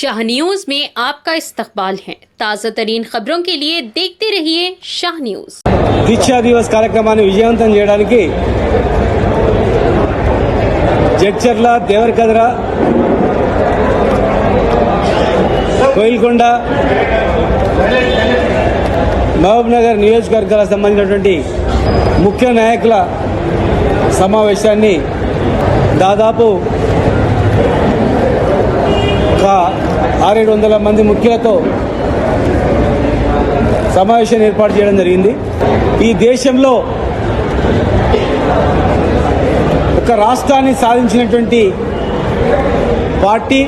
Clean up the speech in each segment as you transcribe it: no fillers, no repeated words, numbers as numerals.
Shah news में आपका इस्तकबाल है। ताज़ा तरीन खबरों के लिए देखते रहिए शाह न्यूज। దీక్షా దివస్ కార్యక్రమాన్ని విజయవంతం చేయడానికి జడ్చర్ల, దేవరకద్ర, కోయిల్కొండ, మహబూబ్నగర్ నియోజకవర్గాలకు సంబంధించినటువంటి ముఖ్య నాయకుల సమావేశాన్ని దాదాపు ఒక 600-700 మంది ముఖ్యులతో సమావేశాన్ని ఏర్పాటు చేయడం జరిగింది. ఈ దేశంలో ఒక రాష్ట్రాన్ని సాధించినటువంటి పార్టీ,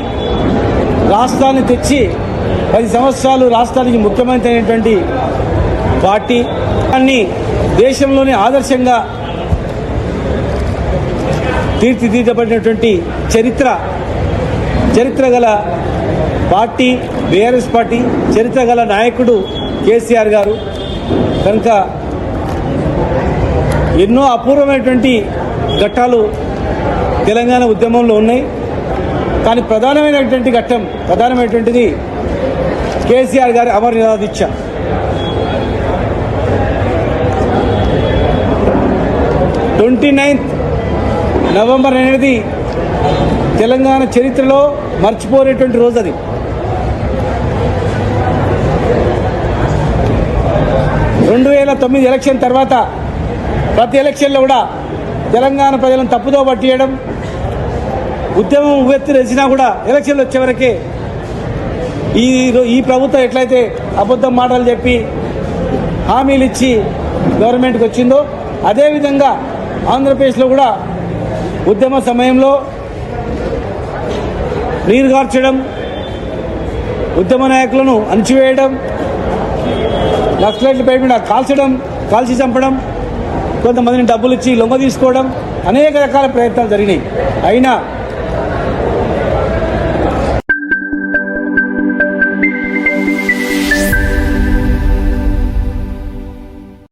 రాష్ట్రాన్ని తెచ్చి 10 సంవత్సరాలు రాష్ట్రానికి ముఖ్యమంత్రి అయినటువంటి పార్టీ, దాన్ని దేశంలోనే ఆదర్శంగా తీర్చిదిద్దబడినటువంటి చరిత్ర గల పార్టీ బీఆర్ఎస్ పార్టీ, చరిత్ర గల నాయకుడు కేసీఆర్ గారు. కనుక ఎన్నో అపూర్వమైనటువంటి ఘట్టాలు తెలంగాణ ఉద్యమంలో ఉన్నాయి. కానీ ప్రధానమైనటువంటిది కేసీఆర్ గారి అమర నిరాదీక్ష. నవంబర్ 29 అనేది తెలంగాణ చరిత్రలో మర్చిపోలేటువంటి రోజు. అది 2009 ఎలక్షన్ తర్వాత ప్రతి ఎలక్షన్లో కూడా తెలంగాణ ప్రజలను తప్పుదో పట్టియడం, ఉద్యమం ఉవ్వెత్తున కూడా ఎలక్షన్లు వచ్చే వరకే ఈ ప్రభుత్వం ఎట్లయితే అబద్ధం మాటలు చెప్పి హామీలు ఇచ్చి గవర్నమెంట్కి వచ్చిందో, అదేవిధంగా ఆంధ్రప్రదేశ్లో కూడా ఉద్యమ సమయంలో నీరుగార్చడం, ఉద్యమ నాయకులను అణచివేయడం, నక్సలైట్ల పేరు మీద కాల్చి చంపడం, కొంతమందిని డబ్బులు ఇచ్చి లొంగ తీసుకోవడం, అనేక రకాల ప్రయత్నాలు జరిగినాయి. అయినా